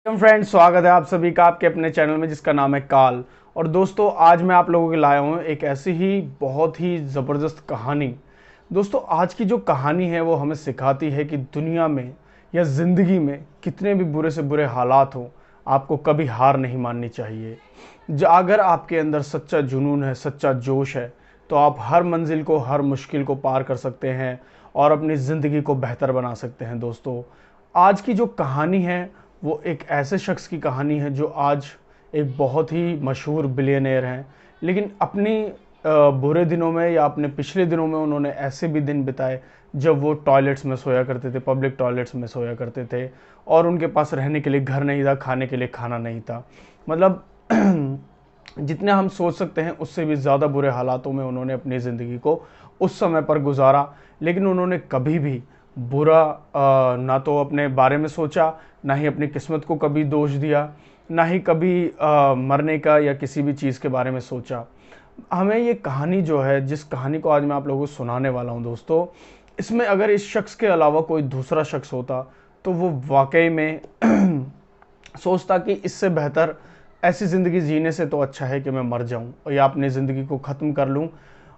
Friends, स्वागत है आप सभी का आपके अपने चैनल में जिसका नाम है काल। और दोस्तों, आज मैं आप लोगों के लाया हूँ एक ऐसी ही बहुत ही ज़बरदस्त कहानी। दोस्तों, आज की जो कहानी है वो हमें सिखाती है कि दुनिया में या ज़िंदगी में कितने भी बुरे से बुरे हालात हों, आपको कभी हार नहीं माननी चाहिए। अगर आपके अंदर सच्चा जुनून है, सच्चा जोश है, तो आप हर मंजिल को, हर मुश्किल को पार कर सकते हैं और अपनी ज़िंदगी को बेहतर बना सकते हैं। दोस्तों, आज की जो कहानी है वो एक ऐसे शख्स की कहानी है जो आज एक बहुत ही मशहूर बिलियनेयर हैं, लेकिन अपनी बुरे दिनों में या अपने पिछले दिनों में उन्होंने ऐसे भी दिन बिताए जब वो टॉयलेट्स में सोया करते थे, पब्लिक टॉयलेट्स में सोया करते थे, और उनके पास रहने के लिए घर नहीं था, खाने के लिए खाना नहीं था। मतलब जितने हम सोच सकते हैं उससे भी ज़्यादा बुरे हालातों में उन्होंने अपनी ज़िंदगी को उस समय पर गुजारा। लेकिन उन्होंने कभी भी बुरा ना तो अपने बारे में सोचा, ना ही अपनी किस्मत को कभी दोष दिया, ना ही कभी मरने का या किसी भी चीज़ के बारे में सोचा। हमें ये कहानी जो है, जिस कहानी को आज मैं आप लोगों को सुनाने वाला हूँ दोस्तों, इसमें अगर इस शख्स के अलावा कोई दूसरा शख्स होता तो वो वाकई में सोचता कि इससे बेहतर ऐसी ज़िंदगी जीने से तो अच्छा है कि मैं मर जाऊं और या अपनी ज़िंदगी को ख़त्म कर लूं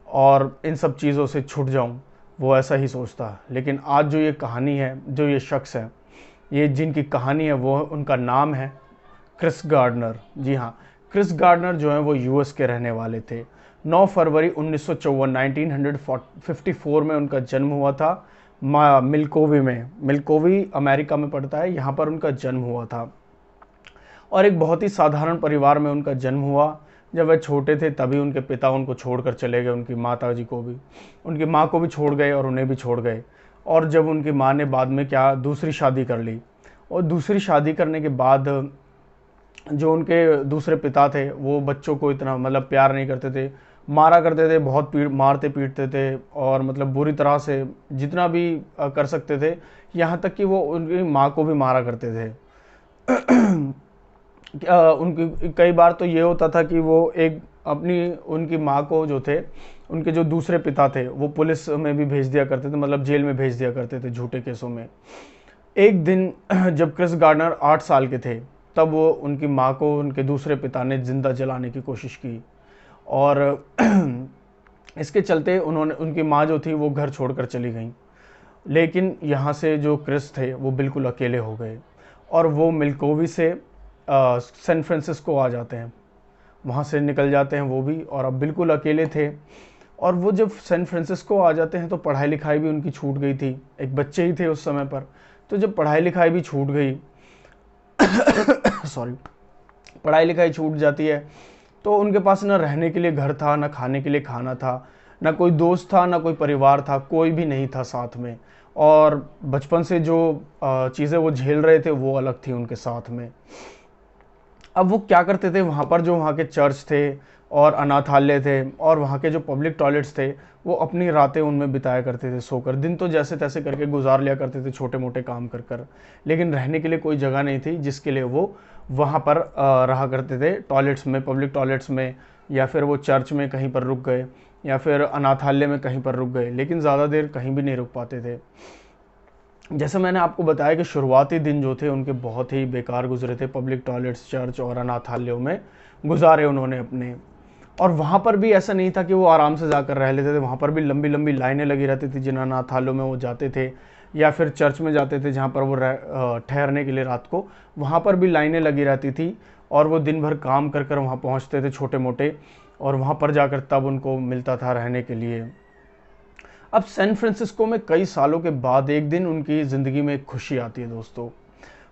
और इन सब चीज़ों से छूट जाऊं। वो ऐसा ही सोचता। लेकिन आज जो ये कहानी है, जो ये शख्स है, ये जिनकी कहानी है, वो उनका नाम है क्रिस गार्डनर। जी हाँ, क्रिस गार्डनर जो है वो यूएस के रहने वाले थे। 9 फरवरी 1954 में उनका जन्म हुआ था। मिल्कोवी में, मिल्कोवी अमेरिका में पड़ता है, यहाँ पर उनका जन्म हुआ था। और एक बहुत ही साधारण परिवार में उनका जन्म हुआ। जब वह छोटे थे तभी उनके पिता उनको छोड़कर चले गए, उनकी माता जी को भी, उनकी माँ को भी छोड़ गए और उन्हें भी छोड़ गए। और जब उनकी माँ ने बाद में क्या दूसरी शादी कर ली, और दूसरी शादी करने के बाद जो उनके दूसरे पिता थे वो बच्चों को इतना मतलब प्यार नहीं करते थे, मारा करते थे, बहुत मारते पीटते थे, और मतलब बुरी तरह से जितना भी कर सकते थे, यहाँ तक कि वो उनकी माँ को भी मारा करते थे। उनकी कई बार तो ये होता था कि वो एक अपनी उनकी माँ को जो थे, उनके जो दूसरे पिता थे, वो पुलिस में भी भेज दिया करते थे, मतलब जेल में भेज दिया करते थे झूठे केसों में। एक दिन जब क्रिस गार्डनर 8 साल के थे, तब वो उनकी माँ को उनके दूसरे पिता ने जिंदा जलाने की कोशिश की। और इसके चलते उन्होंने, उनकी माँ जो थी वो घर छोड़कर चली गई। लेकिन यहाँ से जो क्रिस थे वो बिल्कुल अकेले हो गए, और वो मिल्कोवी से सैन फ्रांसिस्को आ जाते हैं। वहाँ से निकल जाते हैं वो भी, और अब बिल्कुल अकेले थे। और वो जब सैन फ्रांसिस्को आ जाते हैं तो पढ़ाई लिखाई भी उनकी छूट गई थी, एक बच्चे ही थे उस समय पर। तो जब पढ़ाई लिखाई भी छूट गई सॉरी, पढ़ाई लिखाई छूट जाती है तो उनके पास ना रहने के लिए घर था, ना खाने के लिए खाना था, ना कोई दोस्त था, ना कोई परिवार था, कोई भी नहीं था साथ में। और बचपन से जो चीज़ें वो झेल रहे थे वो अलग थी उनके साथ में। अब वो क्या करते थे, वहाँ पर जो वहाँ के चर्च थे और अनाथालय थे और वहाँ के जो पब्लिक टॉयलेट्स थे, वो अपनी रातें उनमें बिताया करते थे सोकर। दिन तो जैसे तैसे करके गुजार लिया करते थे, छोटे मोटे काम कर कर। लेकिन रहने के लिए कोई जगह नहीं थी जिसके लिए वो वहाँ पर रहा करते थे, टॉयलेट्स में, पब्लिक टॉयलेट्स में, या फिर वो चर्च में कहीं पर रुक गए, या फिर अनाथालय में कहीं पर रुक गए। लेकिन ज़्यादा देर कहीं भी नहीं रुक पाते थे। जैसे मैंने आपको बताया कि शुरुआती दिन जो थे उनके बहुत ही बेकार गुजरे थे, पब्लिक टॉयलेट्स, चर्च और अनाथालयों में गुजारे उन्होंने अपने। और वहाँ पर भी ऐसा नहीं था कि वो आराम से जाकर रह लेते थे, वहाँ पर भी लंबी लंबी लाइनें लगी रहती थी जिन अनाथालयों में वो जाते थे, या फिर चर्च में जाते थे जहाँ पर वो ठहरने के लिए रात को, वहाँ पर भी लाइनें लगी रहती थी। और वो दिन भर काम कर कर वहाँ पहुँचते थे छोटे मोटे, और वहाँ पर जाकर तब उनको मिलता था रहने के लिए। अब सैन फ्रांसिस्को में कई सालों के बाद एक दिन उनकी ज़िंदगी में एक खुशी आती है दोस्तों।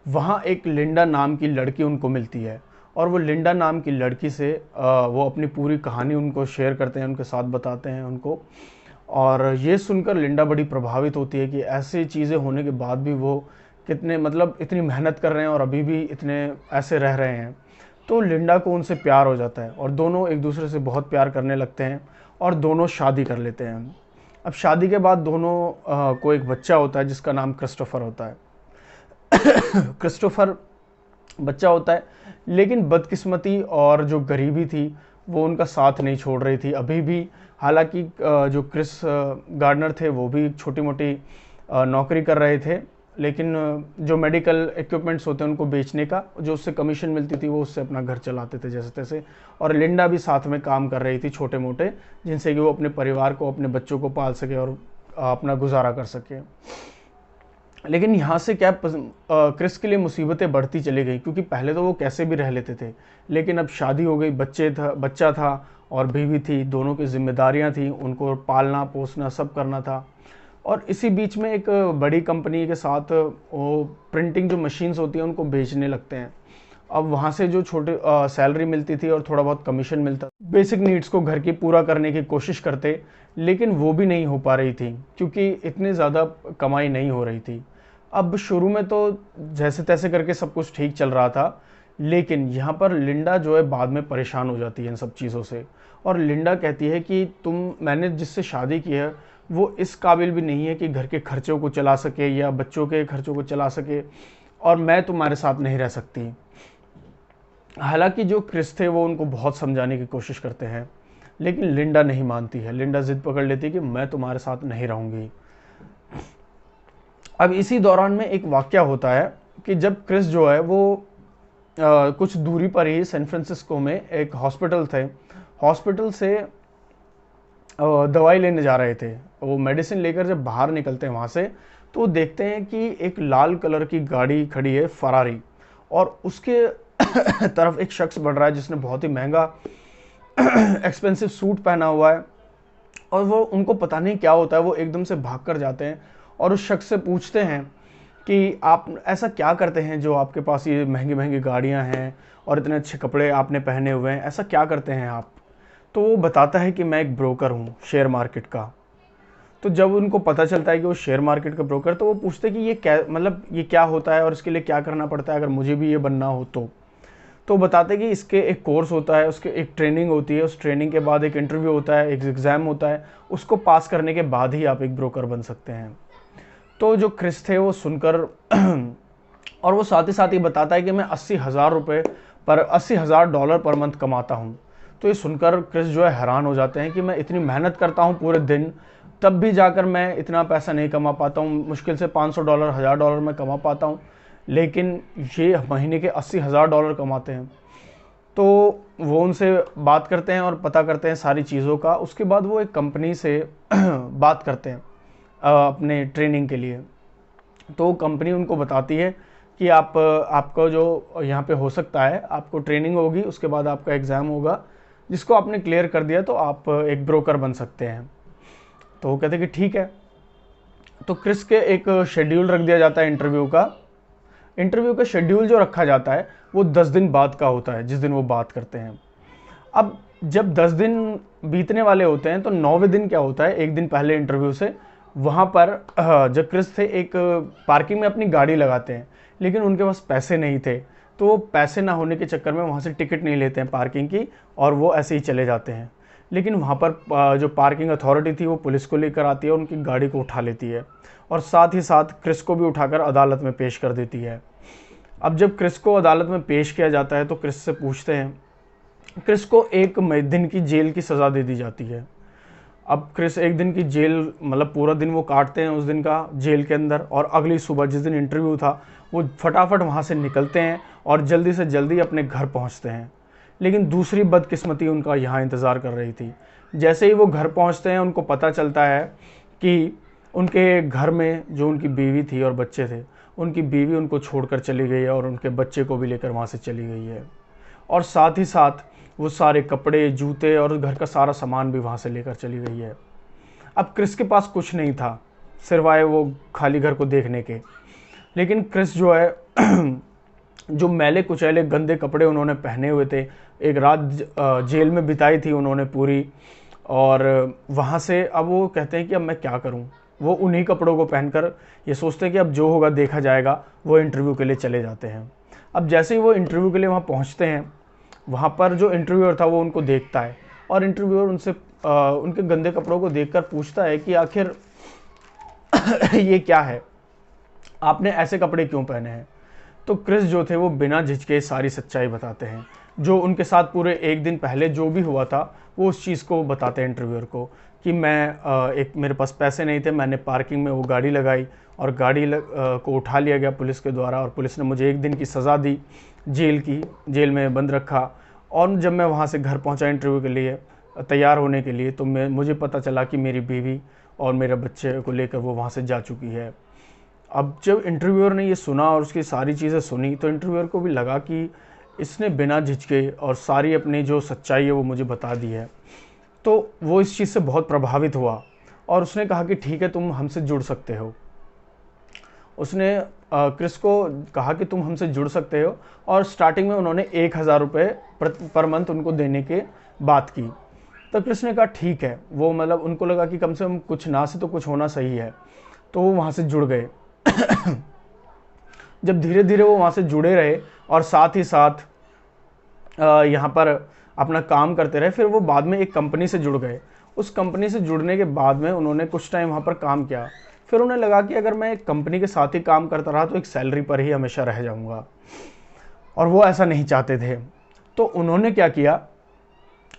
वहाँ एक लिंडा नाम की लड़की उनको मिलती है, और वो लिंडा नाम की लड़की से वो अपनी पूरी कहानी उनको शेयर करते हैं, उनके साथ बताते हैं उनको। और ये सुनकर लिंडा बड़ी प्रभावित होती है कि ऐसी चीज़ें होने के बाद भी वो कितने, मतलब इतनी मेहनत कर रहे हैं और अभी भी इतने ऐसे रह रहे हैं। तो लिंडा को उनसे प्यार हो जाता है और दोनों एक दूसरे से बहुत प्यार करने लगते हैं, और दोनों शादी कर लेते हैं। अब शादी के बाद दोनों को एक बच्चा होता है जिसका नाम क्रिस्टोफर होता है। क्रिस्टोफर बच्चा होता है, लेकिन बदकिस्मती और जो गरीबी थी वो उनका साथ नहीं छोड़ रही थी अभी भी। हालांकि जो क्रिस गार्डनर थे वो भी छोटी मोटी नौकरी कर रहे थे, लेकिन जो मेडिकल इक्विपमेंट्स होते हैं उनको बेचने का जो उससे कमीशन मिलती थी वो उससे अपना घर चलाते थे जैसे तैसे। और लिंडा भी साथ में काम कर रही थी छोटे मोटे, जिनसे कि वो अपने परिवार को, अपने बच्चों को पाल सके और अपना गुजारा कर सके। लेकिन यहाँ से क्या क्रिस के लिए मुसीबतें बढ़ती चली गई, क्योंकि पहले तो वो कैसे भी रह लेते थे, लेकिन अब शादी हो गई, बच्चा था और बीवी थी, दोनों की जिम्मेदारियां थी, उनको पालना पोसना सब करना था। और इसी बीच में एक बड़ी कंपनी के साथ वो प्रिंटिंग जो मशीन्स होती हैं उनको बेचने लगते हैं। अब वहाँ से जो छोटे सैलरी मिलती थी और थोड़ा बहुत कमीशन मिलता, बेसिक नीड्स को घर की पूरा करने की कोशिश करते, लेकिन वो भी नहीं हो पा रही थी क्योंकि इतनी ज़्यादा कमाई नहीं हो रही थी। अब शुरू में तो जैसे तैसे करके सब कुछ ठीक चल रहा था, लेकिन यहाँ पर लिंडा जो है बाद में परेशान हो जाती है इन सब चीज़ों से। और लिंडा कहती है कि मैंने जिससे शादी की है वो इस काबिल भी नहीं है कि घर के खर्चों को चला सके या बच्चों के खर्चों को चला सके, और मैं तुम्हारे साथ नहीं रह सकती। हालांकि जो क्रिस थे वो उनको बहुत समझाने की कोशिश करते हैं, लेकिन लिंडा नहीं मानती है। लिंडा जिद पकड़ लेती है कि मैं तुम्हारे साथ नहीं रहूंगी। अब इसी दौरान में एक वाकया होता है कि जब क्रिस जो है वो कुछ दूरी पर ही सैन फ्रांसिस्को में एक हॉस्पिटल थे, हॉस्पिटल से दवाई लेने जा रहे थे। वो मेडिसिन लेकर जब बाहर निकलते हैं वहाँ से, तो देखते हैं कि एक लाल कलर की गाड़ी खड़ी है, फरारी, और उसके तरफ एक शख्स बढ़ रहा है जिसने बहुत ही महंगा एक्सपेंसिव सूट पहना हुआ है। और वो, उनको पता नहीं क्या होता है, वो एकदम से भाग कर जाते हैं और उस शख्स से पूछते हैं कि आप ऐसा क्या करते हैं जो आपके पास ये महंगी महंगी गाड़ियां हैं और इतने अच्छे कपड़े आपने पहने हुए हैं, ऐसा क्या करते हैं आप? तो वो बताता है कि मैं एक ब्रोकर हूँ शेयर मार्केट का। तो जब उनको पता चलता है कि वो शेयर मार्केट का ब्रोकर, तो वो पूछते हैं कि ये क्या, मतलब ये क्या होता है और इसके लिए क्या करना पड़ता है अगर मुझे भी ये बनना हो तो बताते हैं कि इसके एक कोर्स होता है, उसके एक ट्रेनिंग होती है, उस ट्रेनिंग के बाद एक इंटरव्यू होता है, एक एग्ज़ाम होता है, उसको पास करने के बाद ही आप एक ब्रोकर बन सकते हैं। तो जो क्रिस थे वो सुनकर और वो साथ ही बताता है कि मैं $80,000 पर मंथ कमाता हूँ। तो ये सुनकर क्रिस जो है हैरान हो जाते हैं कि मैं इतनी मेहनत करता हूँ पूरे दिन, तब भी जाकर मैं इतना पैसा नहीं कमा पाता हूँ। मुश्किल से $500 $1000 मैं कमा पाता हूँ, लेकिन ये महीने के $80,000 कमाते हैं। तो वो उनसे बात करते हैं और पता करते हैं सारी चीज़ों का। उसके बाद वो एक कंपनी से बात करते हैं अपने ट्रेनिंग के लिए। तो कंपनी उनको बताती है कि आपको जो यहाँ पे हो सकता है, आपको ट्रेनिंग होगी, उसके बाद आपका एग्ज़ाम होगा, जिसको आपने क्लियर कर दिया तो आप एक ब्रोकर बन सकते हैं। तो वो कहते हैं कि ठीक है। तो क्रिस के एक शेड्यूल रख दिया जाता है इंटरव्यू का। इंटरव्यू का शेड्यूल जो रखा जाता है वो 10 दिन बाद का होता है, जिस दिन वो बात करते हैं। अब जब 10 दिन बीतने वाले होते हैं तो 9वें दिन क्या होता है, एक दिन पहले इंटरव्यू से वहाँ पर जब क्रिस थे एक पार्किंग में अपनी गाड़ी लगाते हैं, लेकिन उनके पास पैसे नहीं थे। तो वो पैसे ना होने के चक्कर में वहाँ से टिकट नहीं लेते हैं पार्किंग की, और वो ऐसे ही चले जाते हैं। लेकिन वहाँ पर जो पार्किंग अथॉरिटी थी वो पुलिस को लेकर आती है, उनकी गाड़ी को उठा लेती है और साथ ही साथ क्रिस को भी उठाकर अदालत में पेश कर देती है। अब जब क्रिस को अदालत में पेश किया जाता है तो क्रिस से पूछते हैं, क्रिस को 1 दिन की जेल की सज़ा दे दी जाती है। अब क्रिस 1 दिन की जेल, मतलब पूरा दिन वो काटते हैं उस दिन का जेल के अंदर, और अगली सुबह जिस दिन इंटरव्यू था वो फटाफट वहाँ से निकलते हैं और जल्दी से जल्दी अपने घर पहुँचते हैं। लेकिन दूसरी बदकिस्मती उनका यहाँ इंतज़ार कर रही थी। जैसे ही वो घर पहुँचते हैं उनको पता चलता है कि उनके घर में जो उनकी बीवी थी और बच्चे थे, उनकी बीवी उनको छोड़कर चली गई है और उनके बच्चे को भी लेकर वहाँ से चली गई है, और साथ ही साथ वो सारे कपड़े, जूते और घर का सारा सामान भी वहाँ से लेकर चली गई है। अब क्रिस के पास कुछ नहीं था सिवाय वो खाली घर को देखने के। लेकिन क्रिस जो है जो मैले कुचैले गंदे कपड़े उन्होंने पहने हुए थे, एक रात जेल में बिताई थी उन्होंने पूरी, और वहाँ से अब वो कहते हैं कि अब मैं क्या करूँ। वो उन्हीं कपड़ों को पहनकर ये सोचते हैं कि अब जो होगा देखा जाएगा। वो इंटरव्यू के लिए चले जाते हैं। अब जैसे ही वो इंटरव्यू के लिए वहाँ पहुँचते हैं, वहाँ पर जो इंटरव्यूअर था वो उनको देखता है और इंटरव्यूअर उनसे उनके गंदे कपड़ों को देखकर पूछता है कि आखिर ये क्या है, आपने ऐसे कपड़े क्यों पहने हैं। तो क्रिस जो थे वो बिना झिझके सारी सच्चाई बताते हैं, जो उनके साथ पूरे 1 दिन पहले जो भी हुआ था वो उस चीज़ को बताते हैं इंटरव्यूअर को कि मैं मेरे पास पैसे नहीं थे, मैंने पार्किंग में वो गाड़ी लगाई और गाड़ी को उठा लिया गया पुलिस के द्वारा, और पुलिस ने मुझे 1 दिन की सज़ा दी जेल में बंद रखा। और जब मैं वहाँ से घर पहुँचा इंटरव्यू के लिए तैयार होने के लिए, तो मुझे पता चला कि मेरी बीवी और मेरे बच्चे को लेकर वो वहाँ से जा चुकी है। अब जब इंटरव्यूअर ने ये सुना और उसकी सारी चीज़ें सुनी, तो इंटरव्यूअर को भी लगा कि इसने बिना झिझके और सारी अपनी जो सच्चाई है वो मुझे बता दी है। तो वो इस चीज़ से बहुत प्रभावित हुआ और उसने कहा कि ठीक है, तुम हमसे जुड़ सकते हो। उसने क्रिस को कहा कि तुम हमसे जुड़ सकते हो, और स्टार्टिंग में उन्होंने 1000 रुपये पर मंथ उनको देने की बात की। तो क्रिस ने कहा ठीक है, वो मतलब उनको लगा कि कम से कम कुछ ना से तो कुछ होना सही है, तो वो वहाँ से जुड़ गए। जब धीरे धीरे वो वहाँ से जुड़े रहे और साथ ही साथ यहाँ पर अपना काम करते रहे, फिर वो बाद में एक कंपनी से जुड़ गए। उस कंपनी से जुड़ने के बाद में उन्होंने कुछ टाइम वहाँ पर काम किया। फिर उन्हें लगा कि अगर मैं एक कंपनी के साथ ही काम करता रहा तो एक सैलरी पर ही हमेशा रह जाऊँगा, और वो ऐसा नहीं चाहते थे। तो उन्होंने क्या किया,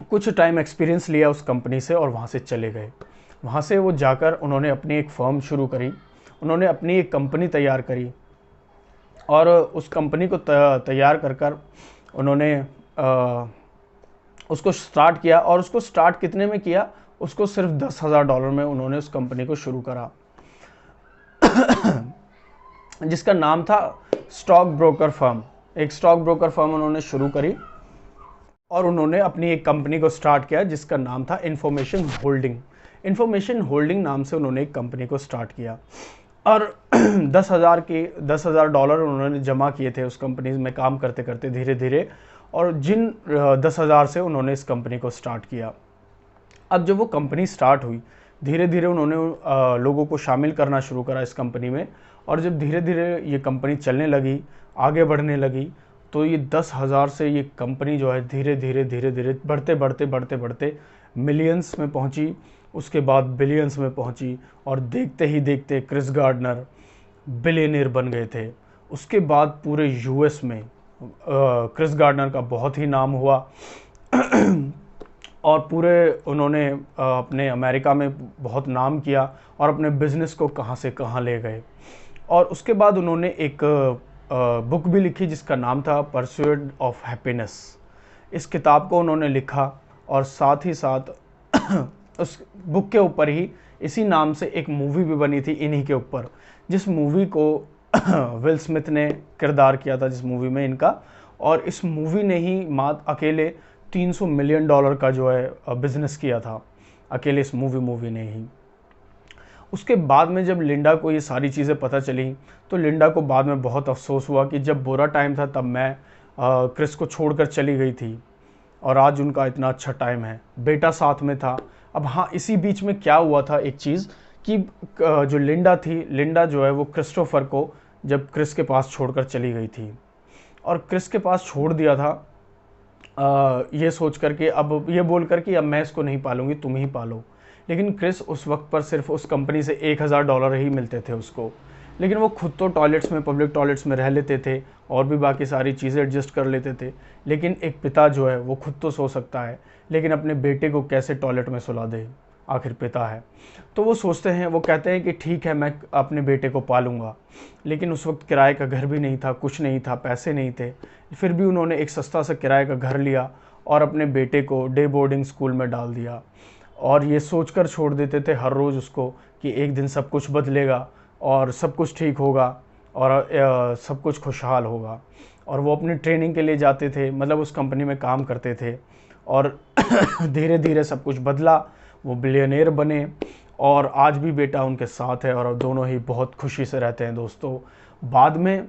कुछ टाइम एक्सपीरियंस लिया उस कंपनी से और वहाँ से चले गए। वहाँ से वो जाकर उन्होंने अपनी एक फर्म शुरू करी, उन्होंने अपनी एक कंपनी तैयार करी, और उस कंपनी को तैयार कर उन्होंने उसको स्टार्ट किया। और उसको स्टार्ट कितने में किया, उसको सिर्फ $10,000 में उन्होंने उस कंपनी को शुरू करा, जिसका नाम था स्टॉक ब्रोकर फर्म। एक स्टॉक ब्रोकर फर्म उन्होंने शुरू करी और उन्होंने अपनी एक कंपनी को स्टार्ट किया जिसका नाम था इन्फॉर्मेशन होल्डिंग। इन्फॉर्मेशन होल्डिंग नाम से उन्होंने एक कंपनी को स्टार्ट किया, और $10,000 उन्होंने जमा किए थे उस कंपनी में काम करते करते धीरे धीरे, और जिन 10,000 से उन्होंने इस कंपनी को स्टार्ट किया। अब जब वो कंपनी स्टार्ट हुई, धीरे धीरे उन्होंने लोगों को शामिल करना शुरू करा इस कंपनी में, और जब धीरे धीरे ये कंपनी चलने लगी, आगे बढ़ने लगी, तो ये 10,000 से ये कंपनी जो है धीरे धीरे बढ़ते मिलियंस में पहुंची, उसके बाद बिलियंस में पहुंची, और देखते ही देखते क्रिस गार्डनर बिलियनियर बन गए थे। उसके बाद पूरे यूएस में क्रिस गार्डनर का बहुत ही नाम हुआ, और पूरे उन्होंने अपने अमेरिका में बहुत नाम किया और अपने बिजनेस को कहाँ से कहाँ ले गए। और उसके बाद उन्होंने एक बुक भी लिखी जिसका नाम था परस्यूट ऑफ हैप्पीनेस। इस किताब को उन्होंने लिखा, और साथ ही साथ उस बुक के ऊपर ही इसी नाम से एक मूवी भी बनी थी इन्हीं के ऊपर, जिस मूवी को विल स्मिथ ने किरदार किया था जिस मूवी में इनका, और इस मूवी ने ही अकेले $300 मिलियन का जो है बिजनेस किया था, अकेले इस मूवी ने ही। उसके बाद में जब लिंडा को ये सारी चीज़ें पता चली, तो लिंडा को बाद में बहुत अफसोस हुआ कि जब बुरा टाइम था तब मैं क्रिस को छोड़कर चली गई थी, और आज उनका इतना अच्छा टाइम है, बेटा साथ में था। अब हाँ, इसी बीच में क्या हुआ था एक चीज़ कि जो लिंडा थी, लिंडा जो है वो क्रिस्टोफर को जब क्रिस के पास छोड़कर चली गई थी, और क्रिस के पास छोड़ दिया था ये सोच कर के, अब ये बोल कर कि अब मैं इसको नहीं पालूंगी, तुम ही पालो। लेकिन क्रिस उस वक्त पर सिर्फ उस कंपनी से $1,000 ही मिलते थे उसको, लेकिन वो खुद तो टॉयलेट्स में, पब्लिक टॉयलेट्स में रह लेते थे और भी बाकी सारी चीज़ें एडजस्ट कर लेते थे। लेकिन एक पिता जो है वो खुद तो सो सकता है, लेकिन अपने बेटे को कैसे टॉयलेट में सुला दे, आखिर पिता है। तो वो सोचते हैं, वो कहते हैं कि ठीक है मैं अपने बेटे को पालूंगा। लेकिन उस वक्त किराए का घर भी नहीं था, कुछ नहीं था, पैसे नहीं थे। फिर भी उन्होंने एक सस्ता सा किराए का घर लिया और अपने बेटे को डे बोर्डिंग स्कूल में डाल दिया, और ये सोचकर छोड़ देते थे हर रोज़ उसको कि एक दिन सब कुछ बदलेगा और सब कुछ ठीक होगा और सब कुछ खुशहाल होगा। और वो अपनी ट्रेनिंग के लिए जाते थे, मतलब उस कंपनी में काम करते थे, और धीरे धीरे सब कुछ बदला, वो बिलियनेयर बने, और आज भी बेटा उनके साथ है और दोनों ही बहुत खुशी से रहते हैं दोस्तों। बाद में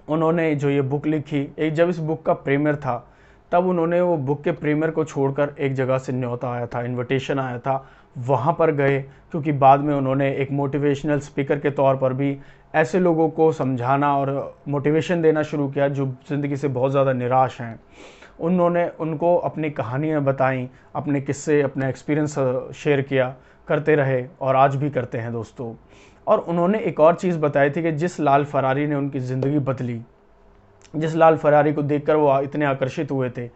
उन्होंने जो ये बुक लिखी, एक जब इस बुक का प्रीमियर था तब उन्होंने वो बुक के प्रीमियर को छोड़कर एक जगह से न्योता आया था, इनविटेशन आया था, वहाँ पर गए, क्योंकि बाद में उन्होंने एक मोटिवेशनल स्पीकर के तौर पर भी ऐसे लोगों को समझाना और मोटिवेशन देना शुरू किया जो ज़िंदगी से बहुत ज़्यादा निराश हैं। उन्होंने उनको अपनी कहानियाँ बताईं, अपने किस्से, अपने एक्सपीरियंस शेयर किया, करते रहे और आज भी करते हैं दोस्तों। और उन्होंने एक और चीज़ बताई थी कि जिस लाल फरारी ने उनकी ज़िंदगी बदली, जिस लाल फरारी को देखकर वो इतने आकर्षित हुए थे,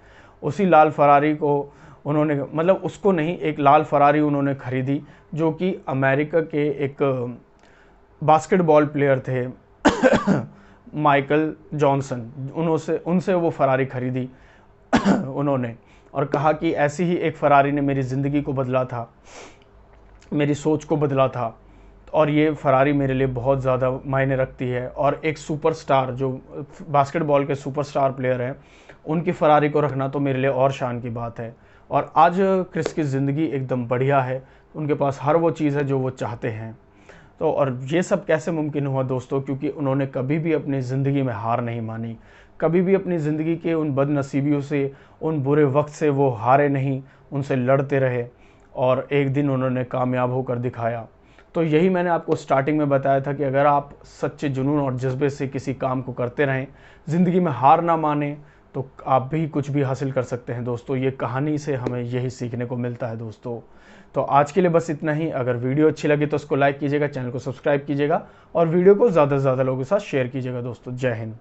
उसी लाल फरारी को उन्होंने, मतलब उसको नहीं, एक लाल फरारी उन्होंने ख़रीदी जो कि अमेरिका के एक बास्केटबॉल प्लेयर थे माइकल जॉनसन, उनसे वो फरारी खरीदी उन्होंने, और कहा कि ऐसी ही एक फरारी ने मेरी ज़िंदगी को बदला था, मेरी सोच को बदला था, और ये फरारी मेरे लिए बहुत ज़्यादा मायने रखती है। और एक सुपरस्टार जो बास्केटबॉल के सुपरस्टार प्लेयर हैं, उनकी फरारी को रखना तो मेरे लिए और शान की बात है। और आज क्रिस की ज़िंदगी एकदम बढ़िया है, उनके पास हर वो चीज़ है जो वो चाहते हैं। तो और ये सब कैसे मुमकिन हुआ दोस्तों, क्योंकि उन्होंने कभी भी अपनी ज़िंदगी में हार नहीं मानी, कभी भी अपनी ज़िंदगी के उन बदनसीबियों से, उन बुरे वक्त से वो हारे नहीं, उनसे लड़ते रहे, और एक दिन उन्होंने कामयाब होकर दिखाया। तो यही मैंने आपको स्टार्टिंग में बताया था कि अगर आप सच्चे जुनून और जज्बे से किसी काम को करते रहें, ज़िंदगी में हार ना माने, तो आप भी कुछ भी हासिल कर सकते हैं दोस्तों। ये कहानी से हमें यही सीखने को मिलता है दोस्तों। तो आज के लिए बस इतना ही। अगर वीडियो अच्छी लगी तो उसको लाइक कीजिएगा, चैनल को सब्सक्राइब कीजिएगा, और वीडियो को ज़्यादा से ज़्यादा लोगों के साथ शेयर कीजिएगा दोस्तों। जय हिंद।